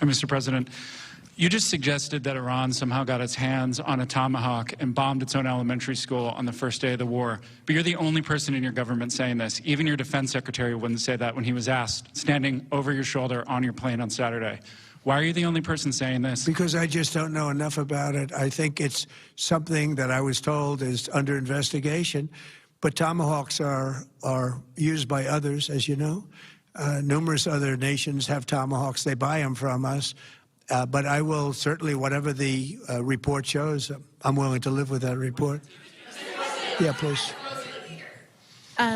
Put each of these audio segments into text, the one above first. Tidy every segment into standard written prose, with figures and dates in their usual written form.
Mr. President, you just suggested that Iran somehow got its hands on a Tomahawk and bombed its own elementary school on the first day of the war. But you're the only person in your government saying this. Even your defense secretary wouldn't say that when he was asked, standing over your shoulder on your plane on Saturday. Why are you the only person saying this? Because I just don't know enough about it. I think it's something that I was told is under investigation. But Tomahawks are used by others, as you know. Numerous other nations have Tomahawks. They buy them from us. But I will certainly, whatever the report shows, I'm willing to live with that report. Yeah, please.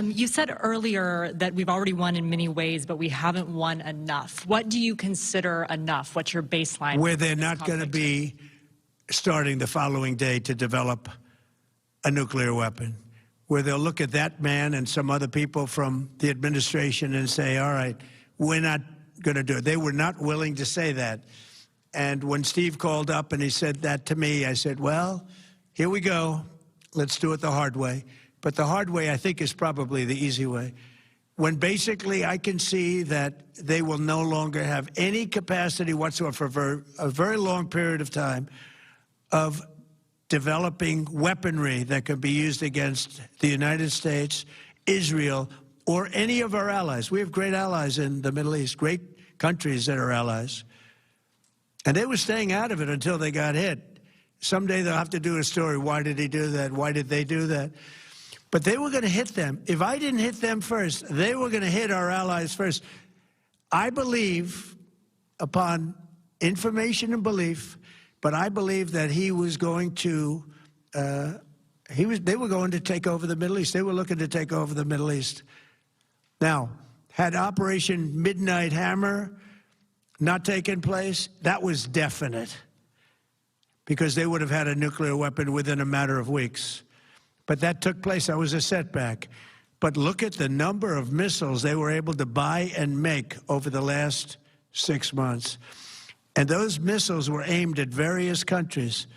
You said earlier that we've already won in many ways, but we haven't won enough. What do you consider enough? What's your baseline? Where they're not going to be starting the following day to develop a nuclear weapon. Where they'll look at that man and some other people from the administration and say, all right, we're not going to do it. They were not willing to say that. And when Steve called up and he said that to me, I said, well, here we go. Let's do it the hard way. But the hard way, I think, is probably the easy way. When basically I can see that they will no longer have any capacity whatsoever for a very long period of time of developing weaponry that could be used against the United States, Israel, or any of our allies. We have great allies in the Middle East, great countries that are allies. And they were staying out of it until they got hit. Someday they'll have to do a story. Why did he do that? Why did they do that? But they were going to hit them. If I didn't hit them first, they were going to hit our allies first. I believe, upon information and belief, but I believe that he was going to, they were going to take over the Middle East. They were looking to take over the Middle East. Now, had Operation Midnight Hammer not taken place, that was definite, because they would have had a nuclear weapon within a matter of weeks. But that took place. That was a setback. But look at the number of missiles they were able to buy and make over the last 6 months. And those missiles were aimed at various countries.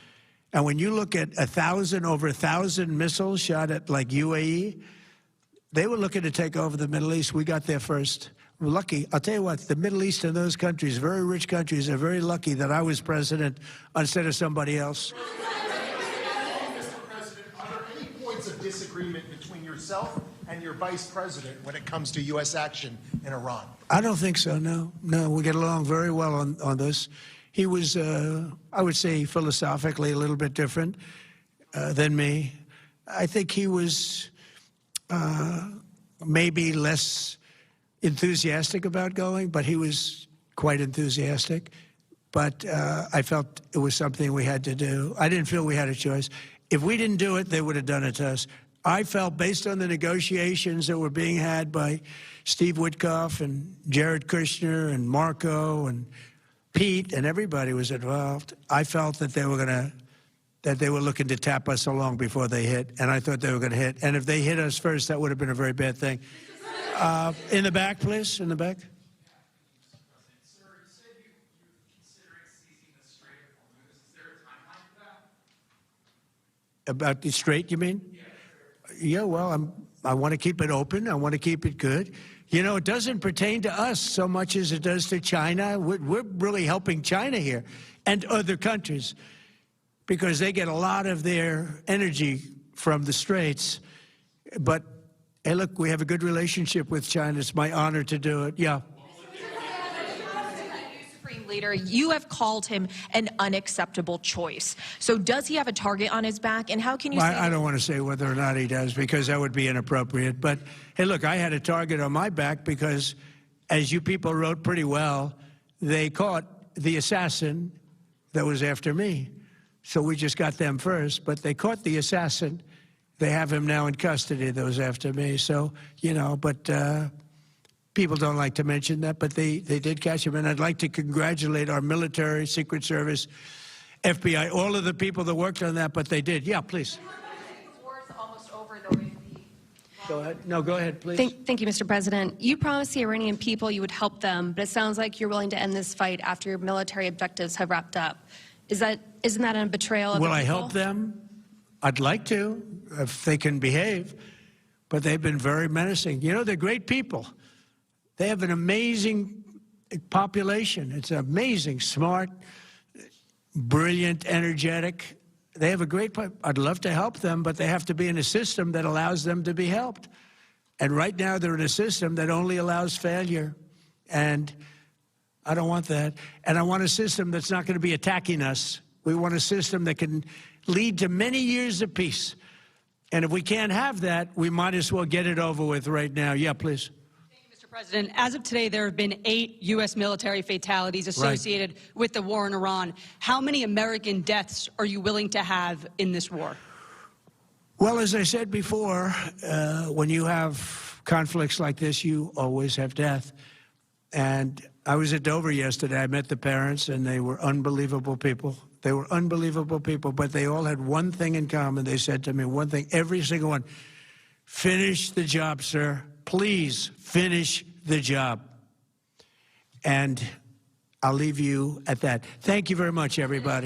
And when you look at over 1,000 missiles shot at, like, UAE, they were looking to take over the Middle East. We got there first. We're lucky. I'll tell you what, the Middle East and those countries, very rich countries, are very lucky that I was president instead of somebody else. Mr. President, are there any points of disagreement between yourself and your vice president when it comes to U.S. action in Iran? I don't think so, no. No, we get along very well on this. He was, I would say, philosophically a little bit different than me. I think he was maybe less enthusiastic about going, but he was quite enthusiastic. But I felt it was something we had to do. I didn't feel we had a choice. If we didn't do it, they would have done it to us. I felt, based on the negotiations that were being had by Steve Witkoff and Jared Kushner and Marco and Pete, and everybody was involved, I felt that they were looking to tap us along before they hit, and I thought they were going to hit. And if they hit us first, that would have been a very bad thing. In the back, please, in the back. Sir, you said you're considering seizing the Strait of Hormuz. Is there a timeline for that? About the Strait, you mean? Yeah, well, I want to keep it open. I want to keep it good. You know, it doesn't pertain to us so much as it does to China. We're really helping China here and other countries because they get a lot of their energy from the Straits. But, hey, look, we have a good relationship with China. It's my honor to do it. Yeah. Leader, you have called him an unacceptable choice. So does he have a target on his back? And how can you say I don't want to say whether or not he does, because that would be inappropriate. But, hey, look, I had a target on my back because, as you people wrote pretty well, they caught the assassin that was after me. So we just got them first. But they caught the assassin. They have him now in custody that was after me. So, you know, but people don't like to mention that, but they did catch him. And I'd like to congratulate our military, Secret Service, FBI, all of the people that worked on that, but they did. Yeah, please. the war's almost over, though? Go ahead. No, go ahead, please. Thank you, Mr. President. You promised the Iranian people you would help them, but it sounds like you're willing to end this fight after your military objectives have wrapped up. Isn't that a betrayal of the people? Will I help them? I'd like to, if they can behave, but they've been very menacing. You know, they're great people. They have an amazing population. It's amazing, smart, brilliant, energetic. They have a great, I'd love to help them, but they have to be in a system that allows them to be helped. And right now they're in a system that only allows failure. And I don't want that. And I want a system that's not going to be attacking us. We want a system that can lead to many years of peace. And if we can't have that, we might as well get it over with right now. Yeah, please. Thank you, Mr. President. As of today, there have been 8 U.S. military fatalities associated with the war in Iran. How many American deaths are you willing to have in this war? Well, as I said before, when you have conflicts like this, you always have death. And I was at Dover yesterday. I met the parents, and they were unbelievable people. They were unbelievable people, but they all had one thing in common. They said to me one thing, every single one: finish the job, sir. Please finish the job. And I'll leave you at that. Thank you very much, everybody.